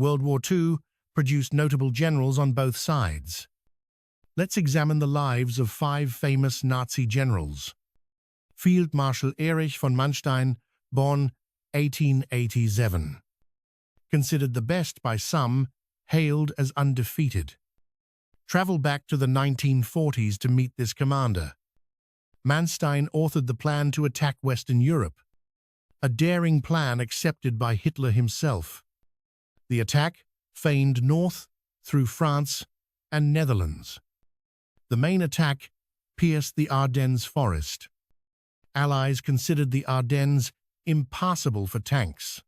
World War II produced notable generals on both sides. Let's examine the lives of 5 famous Nazi generals. Field Marshal Erich von Manstein, born 1887. Considered the best by some, hailed as undefeated. Travel back to the 1940s to meet this commander. Manstein authored the plan to attack Western Europe, a daring plan accepted by Hitler himself. The attack feigned north through France and Netherlands. The main attack pierced the Ardennes forest. Allies considered the Ardennes impassable for tanks.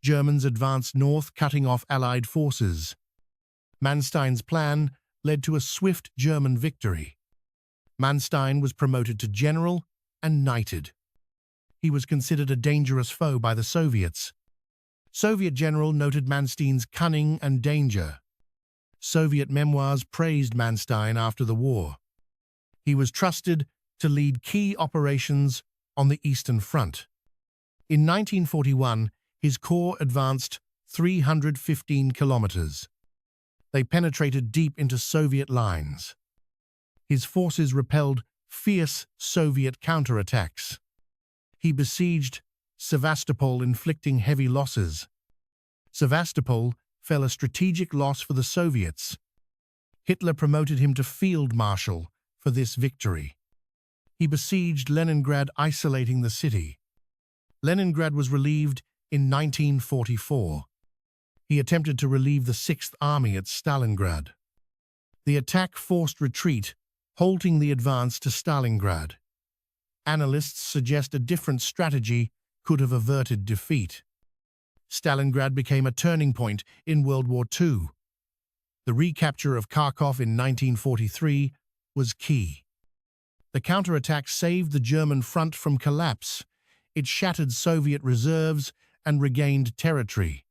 Germans advanced north, cutting off Allied forces. Manstein's plan led to a swift German victory. Manstein was promoted to general and knighted. He was considered a dangerous foe by the Soviets. Soviet general noted Manstein's cunning and danger. Soviet memoirs praised Manstein after the war. He was trusted to lead key operations on the Eastern Front. In 1941, his corps advanced 315 kilometers. They penetrated deep into Soviet lines. His forces repelled fierce Soviet counterattacks. He besieged Sevastopol, inflicting heavy losses. Sevastopol fell a strategic loss for the Soviets. Hitler promoted him to field marshal for this victory. He besieged Leningrad, isolating the city. Leningrad was relieved in 1944. He attempted to relieve the Sixth Army at Stalingrad. The attack forced retreat, halting the advance to Stalingrad. Analysts suggest a different strategy could have averted defeat. Stalingrad became a turning point in World War II. The recapture of Kharkov in 1943 was key. The counterattack saved the German front from collapse. It shattered Soviet reserves and regained territory.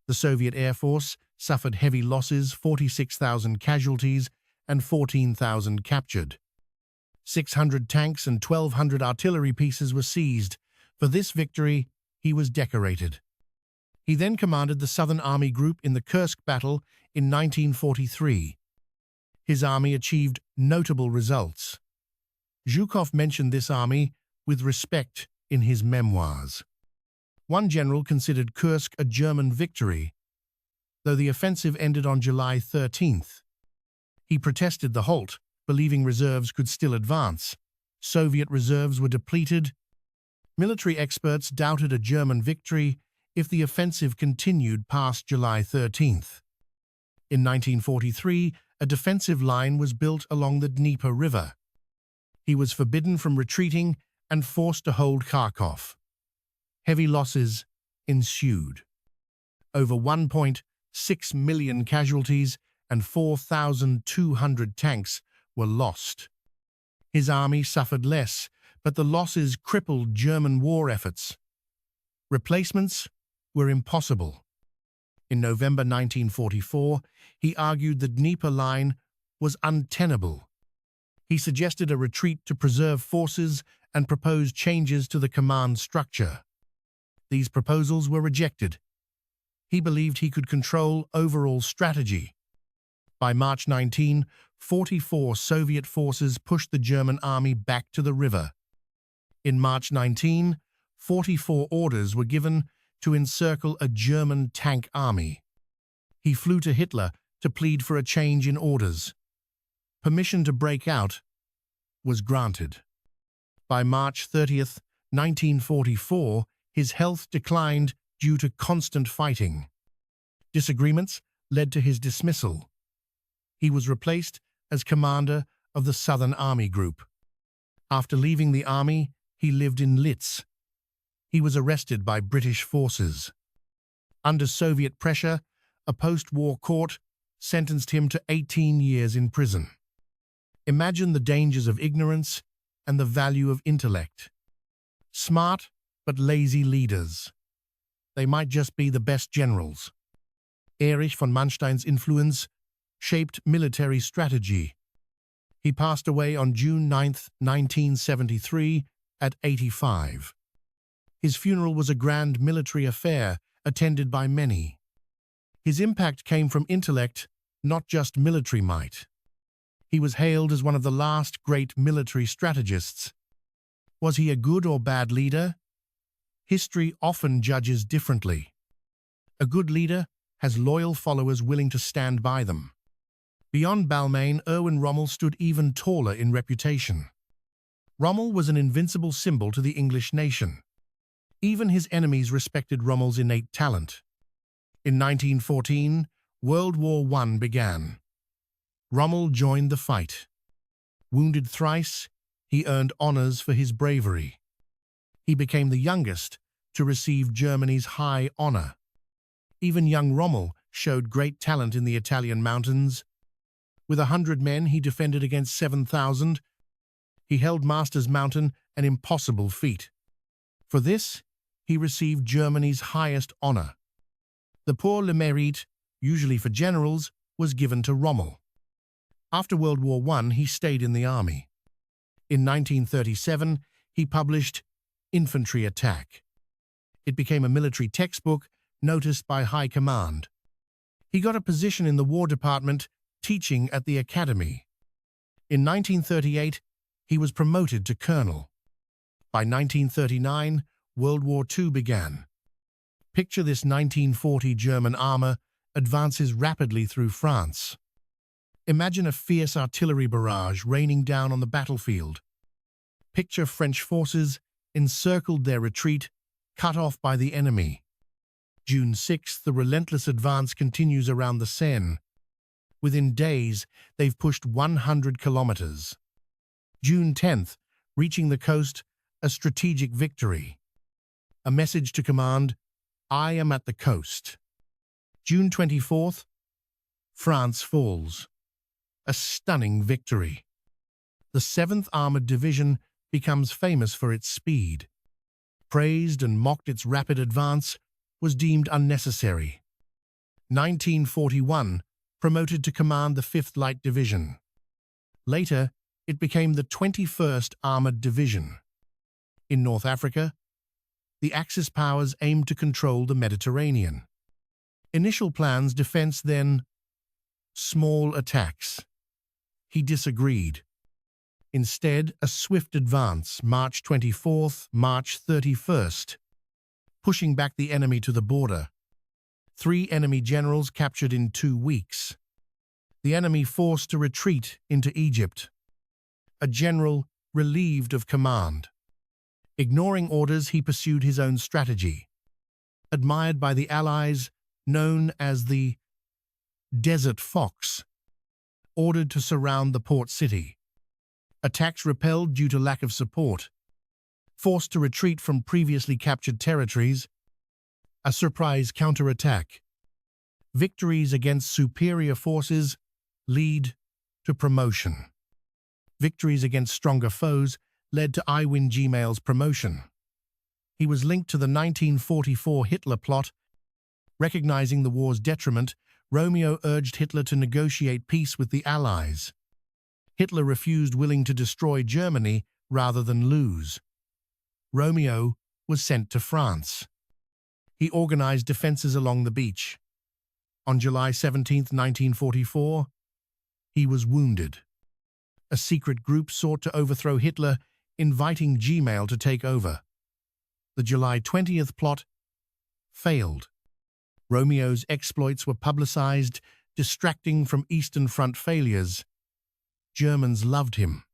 The Soviet Air Force suffered heavy losses, 46,000 casualties and 14,000 captured. 600 tanks and 1,200 artillery pieces were seized. For this victory, he was decorated. He then commanded the Southern Army Group in the Kursk battle in 1943. His army achieved notable results. Zhukov mentioned this army with respect in his memoirs. One general considered Kursk a German victory, though the offensive ended on July 13th. He protested the halt, believing reserves could still advance. Soviet reserves were depleted. Military experts doubted a German victory if the offensive continued past July 13th. In 1943, a defensive line was built along the Dnieper River. He was forbidden from retreating and forced to hold Kharkov. Heavy losses ensued. Over 1.6 million casualties and 4,200 tanks were lost. His army suffered less, but the losses crippled German war efforts. Replacements were impossible. In November 1944, he argued the Dnieper line was untenable. He suggested a retreat to preserve forces and proposed changes to the command structure. These proposals were rejected. He believed he could control overall strategy. By March 19, 44 Soviet forces pushed the German army back to the river. In March 19, 44 orders were given to encircle a German tank army. He flew to Hitler to plead for a change in orders. Permission to break out was granted. By March 30, 1944, his health declined due to constant fighting. Disagreements led to his dismissal. He was replaced as commander of the Southern Army Group. After leaving the army, he lived in Litz. He was arrested by British forces. Under Soviet pressure, a post-war court sentenced him to 18 years in prison. Imagine the dangers of ignorance and the value of intellect. Smart but lazy leaders. They might just be the best generals. Erich von Manstein's influence shaped military strategy. He passed away on June 9, 1973, at 85. His funeral was a grand military affair attended by many. His impact came from intellect, not just military might. He was hailed as one of the last great military strategists. Was he a good or bad leader? History often judges differently. A good leader has loyal followers willing to stand by them. Beyond Balmain, Erwin Rommel stood even taller in reputation. Rommel was an invincible symbol to the English nation. Even his enemies respected Rommel's innate talent. In 1914, World War I began. Rommel joined the fight. Wounded thrice, he earned honors for his bravery. He became the youngest to receive Germany's high honor. Even young Rommel showed great talent in the Italian mountains. With 100 men, he defended against 7,000. He held Masters Mountain, an impossible feat. For this, he received Germany's highest honor. The Pour le Mérite, usually for generals, was given to Rommel. After World War I, he stayed in the army. In 1937, he published Infantry Attack. It became a military textbook noticed by High Command. He got a position in the War Department, teaching at the academy. In 1938, he was promoted to colonel. By 1939, World War II began. Picture this: 1940 German armor advances rapidly through France. Imagine a fierce artillery barrage raining down on the battlefield. Picture French forces encircled their retreat, cut off by the enemy. June 6th, the relentless advance continues around the Seine. Within days, they've pushed 100 kilometers. June 10th, reaching the coast, a strategic victory. A message to command: I am at the coast. June 24th, France falls. A stunning victory. The 7th Armored Division becomes famous for its speed. Praised and mocked, its rapid advance was deemed unnecessary. 1941, promoted to command the 5th Light Division. Later, it became the 21st Armored Division. In North Africa, the Axis powers aimed to control the Mediterranean. Initial plans: defense, then small attacks. He disagreed. Instead, a swift advance, March 24th, March 31st, pushing back the enemy to the border. 3 enemy generals captured in 2 weeks. The enemy forced to retreat into Egypt. A general relieved of command. Ignoring orders, he pursued his own strategy. Admired by the Allies, known as the Desert Fox, ordered to surround the port city. Attacks repelled due to lack of support. Forced to retreat from previously captured territories. A surprise counterattack. Victories against superior forces lead to promotion. Victories against stronger foes led to Iwin Gmail's promotion. He was linked to the 1944 Hitler plot. Recognizing the war's detriment, Romeo urged Hitler to negotiate peace with the Allies. Hitler refused, willing to destroy Germany rather than lose. Romeo was sent to France. He organized defenses along the beach. On July 17, 1944, he was wounded. A secret group sought to overthrow Hitler, inviting Gmail to take over. The July 20th plot failed. Romeo's exploits were publicized, distracting from Eastern Front failures. Germans loved him.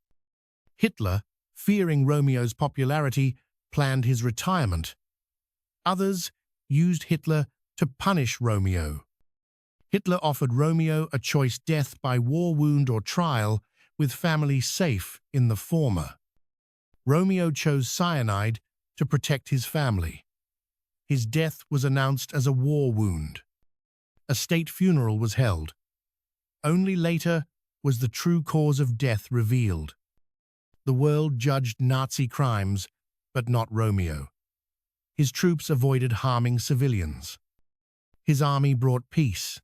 Hitler, fearing Romeo's popularity, planned his retirement. Others used Hitler to punish Romeo. Hitler offered Romeo a choice: death by war wound or trial, with family safe in the former. Romeo chose cyanide to protect his family. His death was announced as a war wound. A state funeral was held. Only later was the true cause of death revealed. The world judged Nazi crimes, but not Romeo. His troops avoided harming civilians. His army brought peace.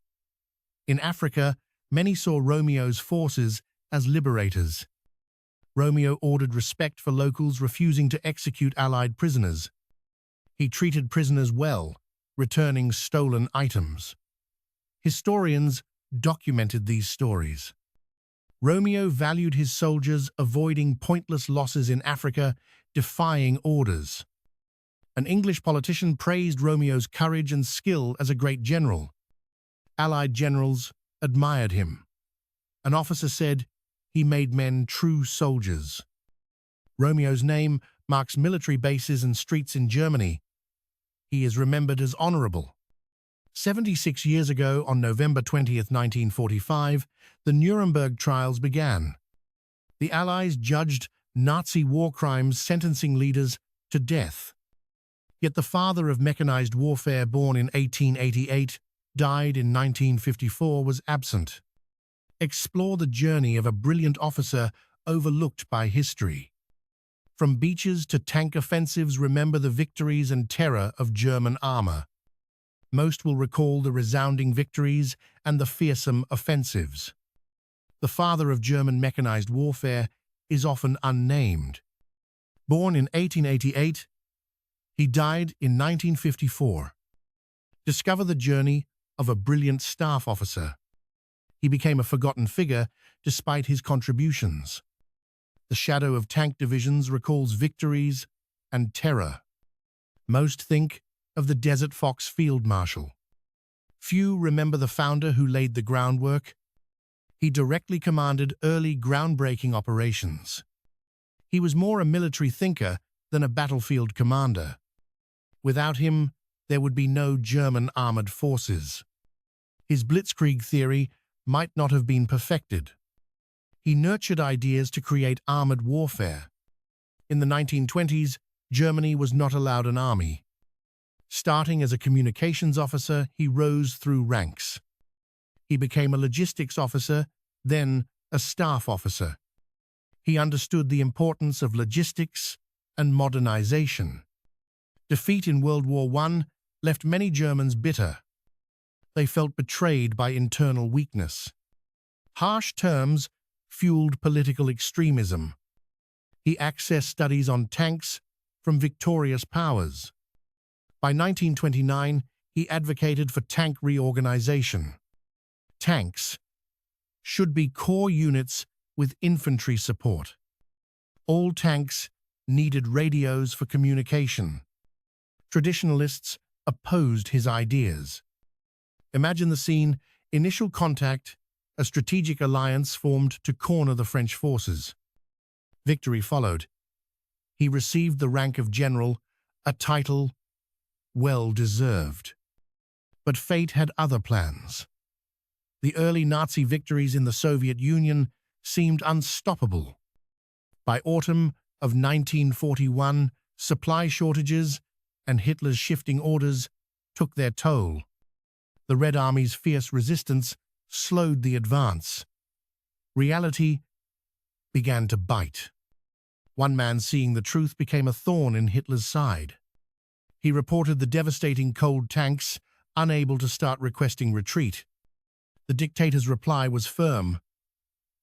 In Africa, many saw Romeo's forces as liberators. Romeo ordered respect for locals, refusing to execute Allied prisoners. He treated prisoners well, returning stolen items. Historians documented these stories. Romeo valued his soldiers, avoiding pointless losses in Africa, defying orders. An English politician praised Romeo's courage and skill as a great general. Allied generals admired him. An officer said, "He made men true soldiers." Romeo's name marks military bases and streets in Germany. He is remembered as honorable. 76 years ago, on November 20th, 1945, the Nuremberg trials began. The Allies judged Nazi war crimes, sentencing leaders to death. Yet the father of mechanized warfare, born in 1888, died in 1954, was absent. Explore the journey of a brilliant officer overlooked by history. From beaches to tank offensives, remember the victories and terror of German armor. Most will recall the resounding victories and the fearsome offensives. The father of German mechanized warfare is often unnamed. Born in 1888, he died in 1954. Discover the journey of a brilliant staff officer. He became a forgotten figure despite his contributions. The shadow of tank divisions recalls victories and terror. Most think of the Desert Fox Field Marshal. Few remember the founder who laid the groundwork. He directly commanded early groundbreaking operations. He was more a military thinker than a battlefield commander. Without him, there would be no German armored forces. His blitzkrieg theory might not have been perfected. He nurtured ideas to create armored warfare. In the 1920s, Germany was not allowed an army. Starting as a communications officer, he rose through ranks. He became a logistics officer, then a staff officer. He understood the importance of logistics and modernization. Defeat in World War I left many Germans bitter. They felt betrayed by internal weakness. Harsh terms fueled political extremism. He accessed studies on tanks from victorious powers. By 1929, he advocated for tank reorganization. Tanks should be core units with infantry support. All tanks needed radios for communication. Traditionalists opposed his ideas. Imagine the scene: initial contact, a strategic alliance formed to corner the French forces. Victory followed. He received the rank of general, a title well deserved. But fate had other plans. The early Nazi victories in the Soviet Union seemed unstoppable. By autumn of 1941, supply shortages and Hitler's shifting orders took their toll. The Red Army's fierce resistance slowed the advance. Reality began to bite. One man seeing the truth became a thorn in Hitler's side. He reported the devastating cold tanks, unable to start requesting retreat. The dictator's reply was firm: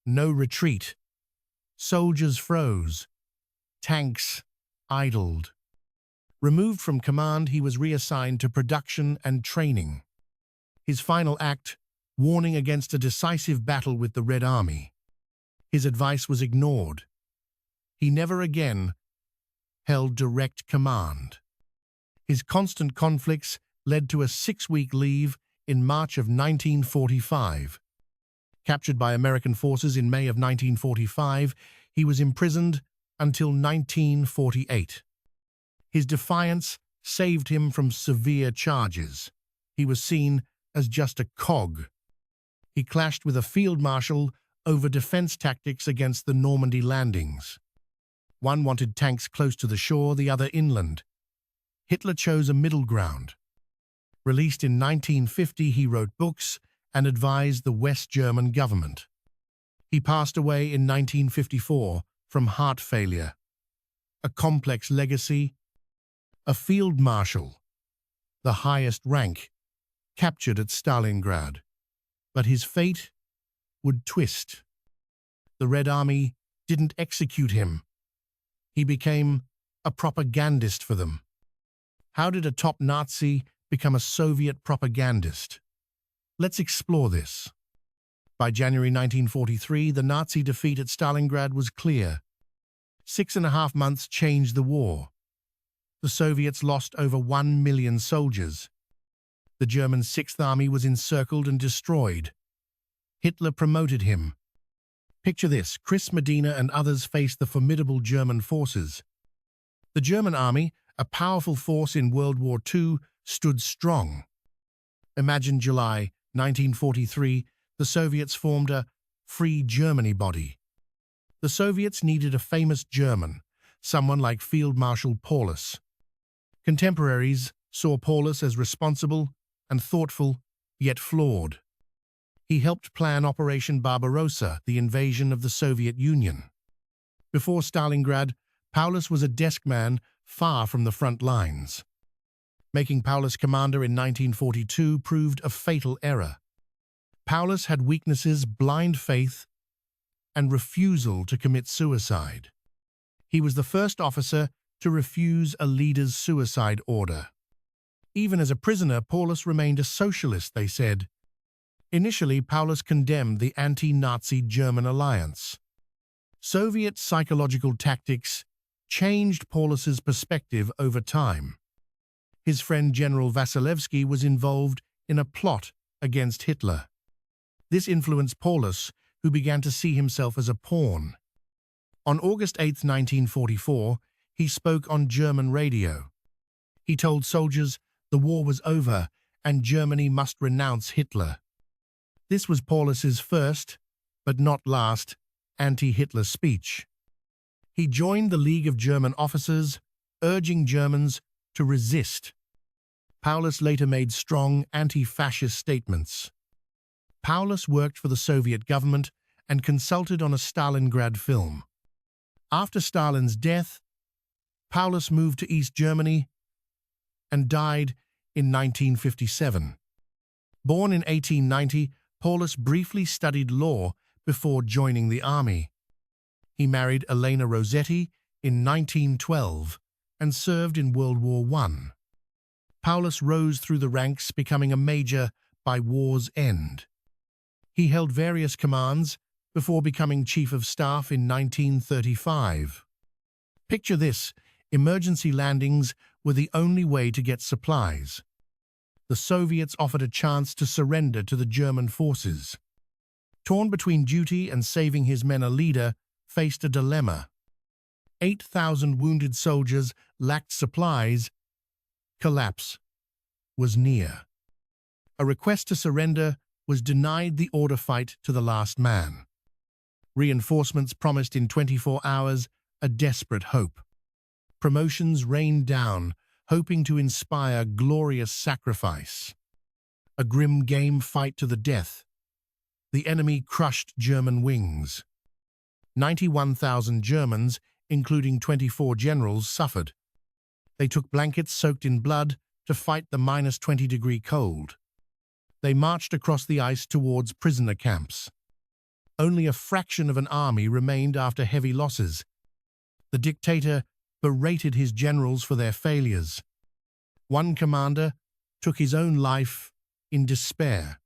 no retreat. Soldiers froze. Tanks idled. Removed from command, he was reassigned to production and training. His final act, warning against a decisive battle with the Red Army. His advice was ignored. He never again held direct command. His constant conflicts led to a 6-week leave in March of 1945. Captured by American forces in May of 1945, he was imprisoned until 1948. His defiance saved him from severe charges. He was seen as just a cog. He clashed with a field marshal over defense tactics against the Normandy landings. One wanted tanks close to the shore, the other inland. Hitler chose a middle ground. Released in 1950, he wrote books and advised the West German government. He passed away in 1954 from heart failure. A complex legacy, a field marshal, the highest rank, captured at Stalingrad. But his fate would twist. The Red Army didn't execute him. He became a propagandist for them. How did a top Nazi become a Soviet propagandist? Let's explore this. By January 1943, the Nazi defeat at Stalingrad was clear. 6.5 months changed the war. The Soviets lost over 1 million soldiers. The German Sixth Army was encircled and destroyed. Hitler promoted him. Picture this: Chris Medina and others faced the formidable German forces. The German army, a powerful force in World War II, stood strong. Imagine July 1943, the Soviets formed a Free Germany body. The Soviets needed a famous German, someone like Field Marshal Paulus. Contemporaries saw Paulus as responsible and thoughtful, yet flawed. He helped plan Operation Barbarossa, the invasion of the Soviet Union. Before Stalingrad, Paulus was a desk man far from the front lines. Making Paulus commander in 1942 proved a fatal error. Paulus had weaknesses, blind faith, and refusal to commit suicide. He was the first officer to refuse a leader's suicide order. Even as a prisoner, Paulus remained a socialist, they said. Initially, Paulus condemned the anti-Nazi German alliance. Soviet psychological tactics changed Paulus's perspective over time. His friend General Vasilevsky was involved in a plot against Hitler. This influenced Paulus, who began to see himself as a pawn. On August 8, 1944, he spoke on German radio. He told soldiers the war was over and Germany must renounce Hitler. This was Paulus's first, but not last, anti-Hitler speech. He joined the League of German Officers, urging Germans to resist. Paulus later made strong anti-fascist statements. Paulus worked for the Soviet government and consulted on a Stalingrad film. After Stalin's death, Paulus moved to East Germany and died in 1957. Born in 1890, Paulus briefly studied law before joining the army. He married Elena Rossetti in 1912 and served in World War I. Paulus rose through the ranks, becoming a major by war's end. He held various commands before becoming Chief of Staff in 1935. Picture this: emergency landings were the only way to get supplies. The Soviets offered a chance to surrender to the German forces. Torn between duty and saving his men, a leader faced a dilemma. 8,000 wounded soldiers lacked supplies. Collapse was near. A request to surrender was denied, the order fight to the last man. Reinforcements promised in 24 hours, a desperate hope. Promotions rained down, hoping to inspire glorious sacrifice. A grim game fight to the death. The enemy crushed German wings. 91,000 Germans, including 24 generals, suffered. They took blankets soaked in blood to fight the -20-degree cold. They marched across the ice towards prisoner camps. Only a fraction of an army remained after heavy losses. The dictator berated his generals for their failures. One commander took his own life in despair.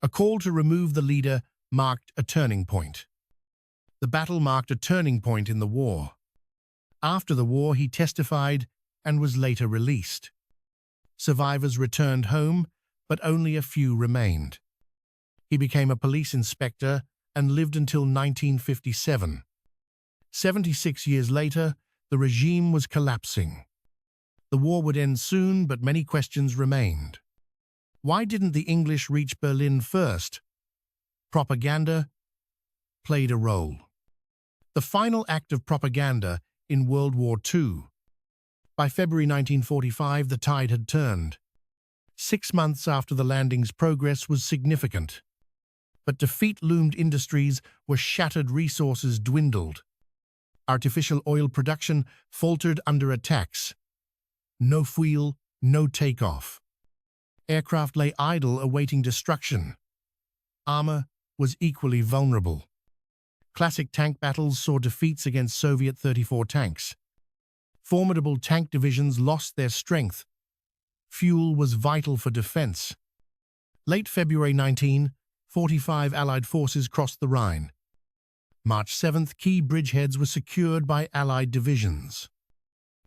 A call to remove the leader marked a turning point. The battle marked a turning point in the war. After the war, he testified and was later released. Survivors returned home, but only a few remained. He became a police inspector and lived until 1957. 76 years later, the regime was collapsing. The war would end soon, but many questions remained. Why didn't the English reach Berlin first? Propaganda played a role. The final act of propaganda in World War II. By February 1945, the tide had turned. 6 months after the landings, progress was significant. But defeat loomed. Industries were shattered, resources dwindled. Artificial oil production faltered under attacks. No fuel, no takeoff. Aircraft lay idle, awaiting destruction. Armor was equally vulnerable. Classic tank battles saw defeats against Soviet 34 tanks. Formidable tank divisions lost their strength. Fuel was vital for defense. Late February 19, 45 Allied forces crossed the Rhine. March 7th, key bridgeheads were secured by Allied divisions.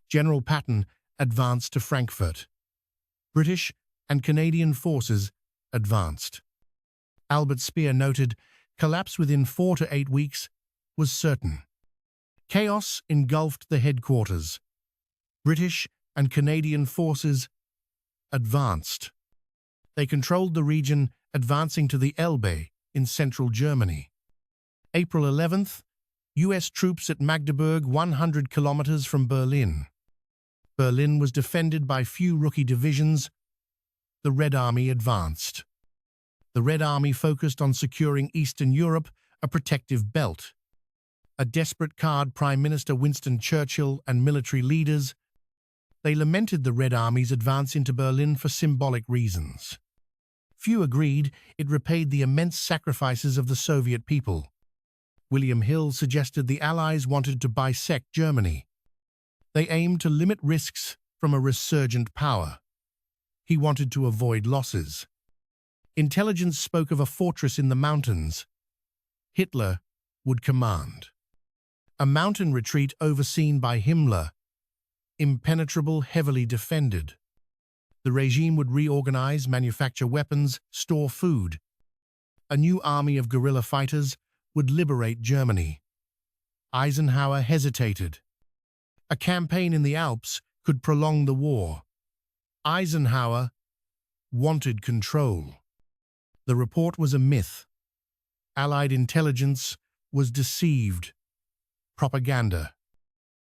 General Patton advanced to Frankfurt. British and Canadian forces advanced. Albert Speer noted, collapse within 4 to 8 weeks was certain. Chaos engulfed the headquarters. British and Canadian forces advanced. They controlled the region, advancing to the Elbe in central Germany. April 11th, U.S. troops at Magdeburg, 100 kilometers from Berlin. Berlin was defended by few rookie divisions. The Red Army advanced. The Red Army focused on securing Eastern Europe, a protective belt. A desperate card Prime Minister Winston Churchill and military leaders. They lamented the Red Army's advance into Berlin for symbolic reasons. Few agreed it repaid the immense sacrifices of the Soviet people. William Hill suggested the Allies wanted to bisect Germany. They aimed to limit risks from a resurgent power. He wanted to avoid losses. Intelligence spoke of a fortress in the mountains. Hitler would command. A mountain retreat overseen by Himmler, impenetrable, heavily defended. The regime would reorganize, manufacture weapons, store food. A new army of guerrilla fighters would liberate Germany. Eisenhower hesitated. A campaign in the Alps could prolong the war. Eisenhower wanted control. The report was a myth. Allied intelligence was deceived. Propaganda.